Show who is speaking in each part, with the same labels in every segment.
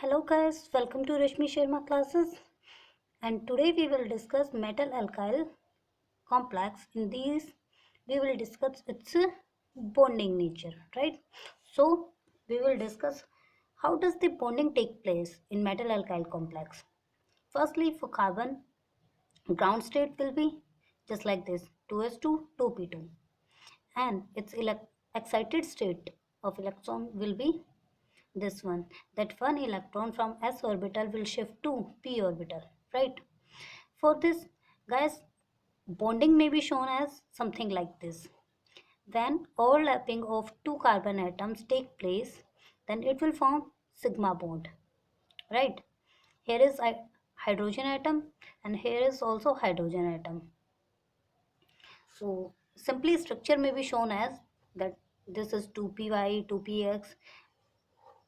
Speaker 1: Hello guys, welcome to Rashmi Sharma classes, and today we will discuss metal alkyl complex. In these we will discuss its bonding nature, right? So we will discuss how does the bonding take place in metal alkyl complex. Firstly, for carbon, ground state will be just like this, 2s2 2p2, and its excited state of electron will be this one, that one electron from s orbital will shift to p orbital, right? For this, guys, bonding may be shown as something like this. When overlapping of two carbon atoms take place, then it will form sigma bond, right? Here is a hydrogen atom and here is also hydrogen atom. So simply structure may be shown as that this is 2py 2px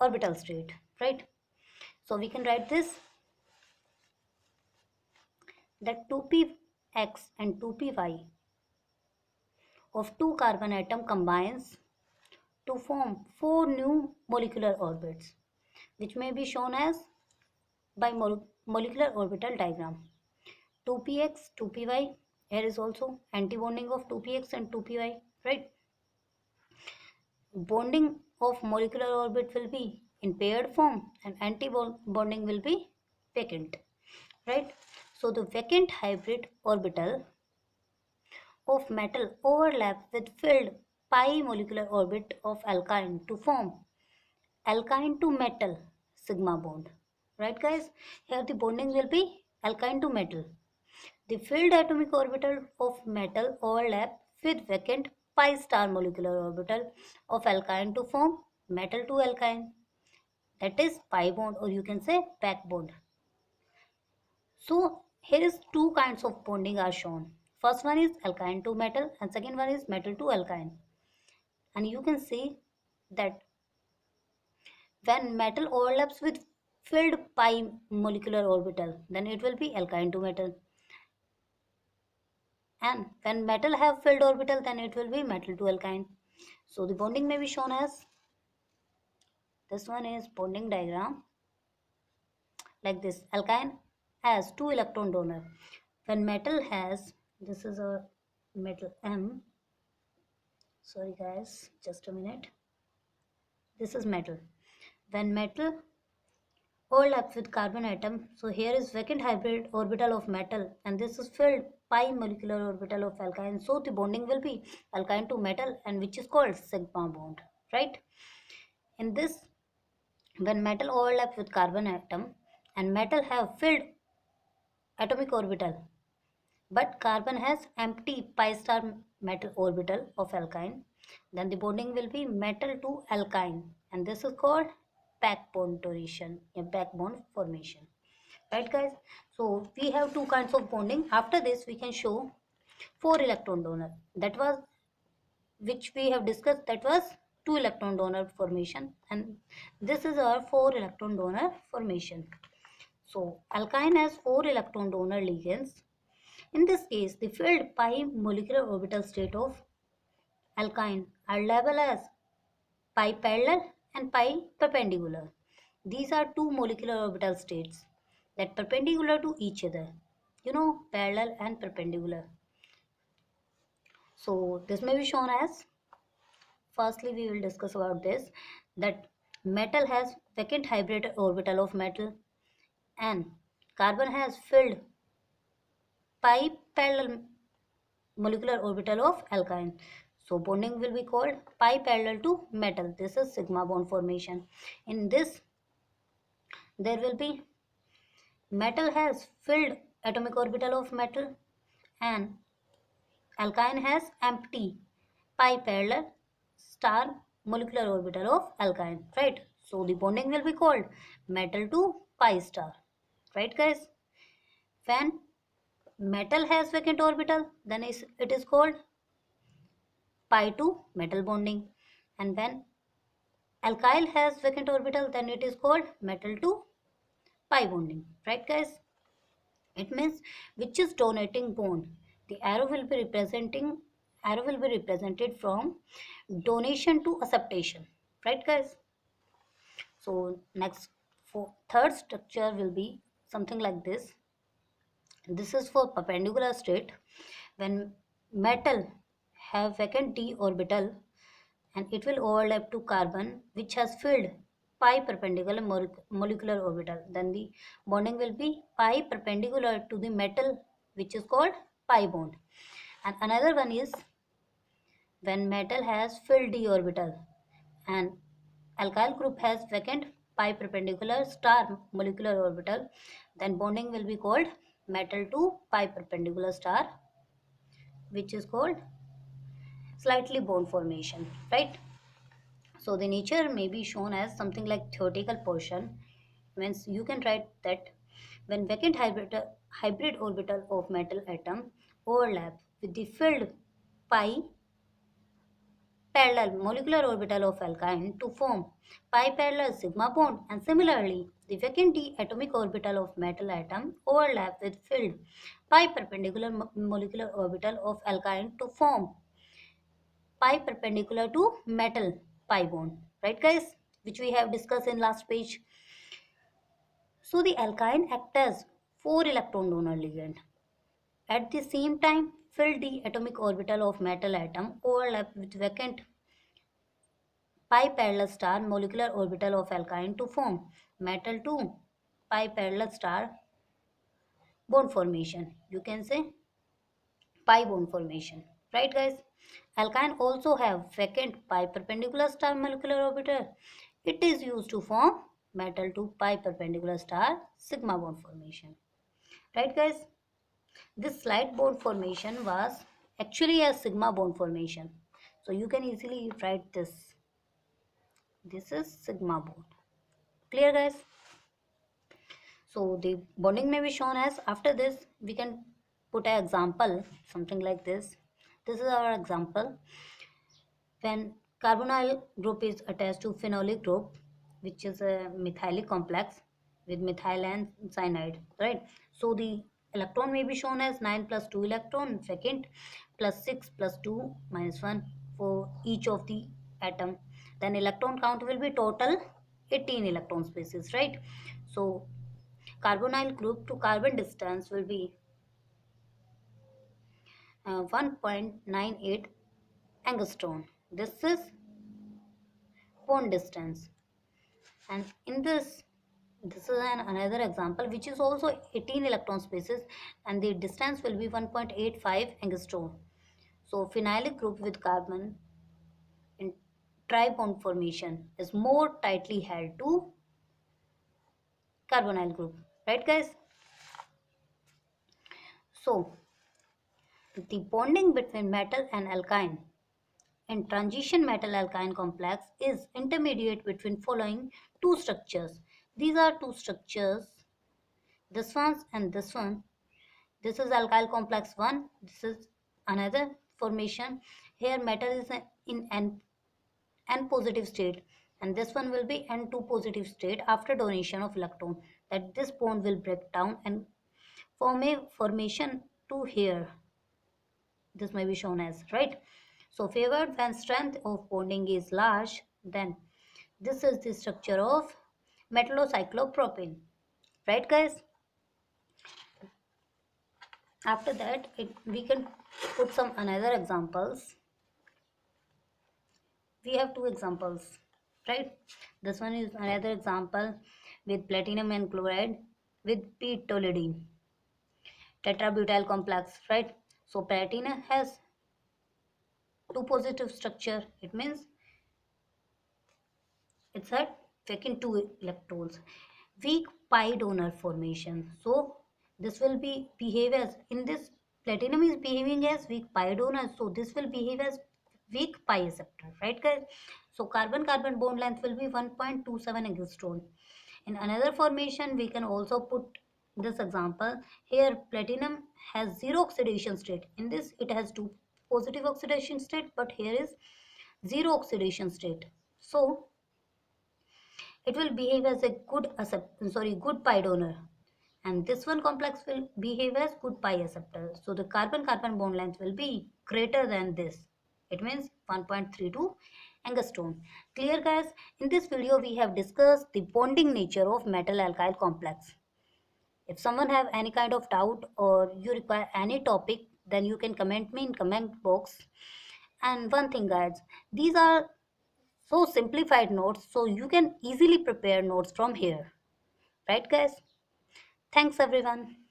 Speaker 1: orbital state, right? So we can write this, that 2px and 2py of two carbon atom combines to form four new molecular orbits, which may be shown as by molecular orbital diagram. 2px 2py, here is also antibonding of 2px and 2py, right? Bonding of molecular orbit will be in paired form and anti-bonding will be vacant, right? So the vacant hybrid orbital of metal overlap with filled pi molecular orbit of alkyne to form alkyne to metal sigma bond, right guys? Here the bonding will be alkyne to metal. The filled atomic orbital of metal overlap with vacant pi star molecular orbital of alkyne to form metal to alkyne, that is pi bond, or you can say pack bond. So here is two kinds of bonding are shown. First one is alkyne to metal and second one is metal to alkyne. And you can see that when metal overlaps with filled pi molecular orbital, then it will be alkyne to metal. And when metal have filled orbital, then it will be metal to alkyne. So the bonding may be shown as, this one is bonding diagram like this. Alkyne has two electron donor. When metal has, this is a metal M, sorry guys, just a minute, this is metal. When metal overlaps with carbon atom, so here is vacant hybrid orbital of metal and this is filled pi molecular orbital of alkyne, so the bonding will be alkyne to metal and which is called sigma bond, right? In this, when metal overlaps with carbon atom and metal have filled atomic orbital, but carbon has empty pi star metal orbital of alkyne, then the bonding will be metal to alkyne and this is called backbone donation, a backbone formation, right guys? So we have two kinds of bonding. After this we can show four electron donor, that was which we have discussed, that was two electron donor formation, and this is our four electron donor formation. So alkyne has four electron donor ligands. In this case, the filled pi molecular orbital state of alkyne are labeled as pi parallel and pi perpendicular. These are two molecular orbital states that perpendicular to each other. You know, parallel and perpendicular. So this may be shown as, firstly we will discuss about this, that metal has vacant hybrid orbital of metal and carbon has filled pi parallel molecular orbital of alkyne. So bonding will be called pi parallel to metal. This is sigma bond formation. In this, there will be metal has filled atomic orbital of metal and alkyne has empty pi parallel star molecular orbital of alkyne, right? So the bonding will be called metal to pi star, right guys? When metal has vacant orbital, then it is called pi to metal bonding, and when alkyl has vacant orbital, then it is called metal to pi bonding, right guys? It means which is donating bond. The arrow will be represented from donation to acceptation, right guys? So next, third structure will be something like this. This is for perpendicular state. When metal have vacant d orbital and it will overlap to carbon which has filled pi perpendicular molecular orbital, then the bonding will be pi perpendicular to the metal, which is called pi bond. And another one is when metal has filled d orbital and alkyl group has vacant pi perpendicular star molecular orbital, then bonding will be called metal to pi perpendicular star, which is called slightly bond formation, right? So the nature may be shown as something like theoretical portion. Means you can write that when vacant hybrid orbital of metal atom overlap with the filled pi parallel molecular orbital of alkyne to form pi parallel sigma bond, and similarly the vacant d atomic orbital of metal atom overlap with filled pi perpendicular molecular orbital of alkyne to form pi perpendicular to metal pi bond, right guys, which we have discussed in last page. So the alkyne acts as 4 electron donor ligand. At the same time, filled d atomic orbital of metal atom overlap with vacant pi parallel star molecular orbital of alkyne to form metal 2 pi parallel star bond formation. You can say pi bond formation, right guys? Alkyne also have vacant pi perpendicular star molecular orbital. It is used to form metal 2 pi perpendicular star sigma bond formation, right guys? This slight bond formation was actually a sigma bond formation, so you can easily write this. This is sigma bond. Clear guys? So the bonding may be shown as, after this we can put an example something like this. This is our example. When carbonyl group is attached to phenolic group, which is a methylic complex with methyl and cyanide, right? So the electron may be shown as 9 plus 2 electron vacant plus 6 plus 2 minus 1 for each of the atom. Then electron count will be total 18 electron spaces, right? So carbonyl group to carbon distance will be 1.98 angstrom. This is bond distance. And in this is another example which is also 18 electron spaces, and the distance will be 1.85 angstrom. So phenylic group with carbon in tri-bond formation is more tightly held to carbonyl group, right guys? So the bonding between metal and alkyne in transition metal alkyne complex is intermediate between following two structures. These are two structures, this one and this one. This is alkyl complex 1, this is another formation. Here metal is in n positive state, and this one will be n2 positive state after donation of electron. That this bond will break down and form a formation to here. This may be shown as, right? So favored when strength of bonding is large, then this is the structure of metallocyclopropene, right guys? After that we can put some another examples. We have two examples, right? This one is another example with platinum and chloride with p-toluidine tetrabutyl complex, right? So platinum has two positive structure. It means it's had vacant two electrons, weak pi donor formation. So this will be behave as, in this platinum is behaving as weak pi donor, so this will behave as weak pi acceptor, right guys? So carbon carbon bond length will be 1.27 angstrom. In another formation we can also put this example. Here platinum has zero oxidation state, in this it has two positive oxidation state, but here is zero oxidation state. So it will behave as a good pi donor, and this one complex will behave as good pi acceptor. So the carbon carbon bond length will be greater than this. It means 1.32 angstrom. Clear guys? In this video we have discussed the bonding nature of metal alkyl complex. If someone have any kind of doubt or you require any topic, then you can comment me in comment box. And one thing guys, these are so simplified notes, so you can easily prepare notes from here, right guys? Thanks everyone.